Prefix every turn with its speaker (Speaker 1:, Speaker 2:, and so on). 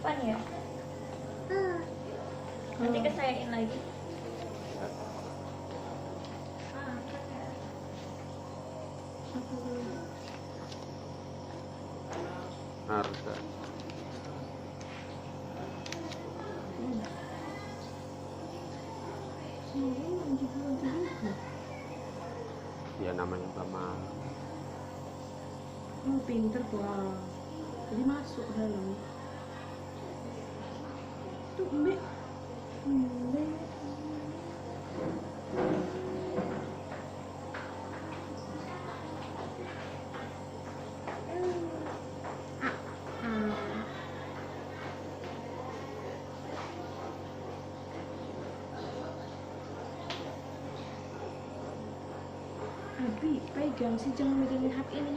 Speaker 1: Kapan ya? Nanti kesayain lagi.
Speaker 2: Harga. Ya namanya juga mahal.
Speaker 3: Pinter tuh. Jadi masuk dalam. Tuh Mbak. Abi, pegang sih, jangan megangin HP ini.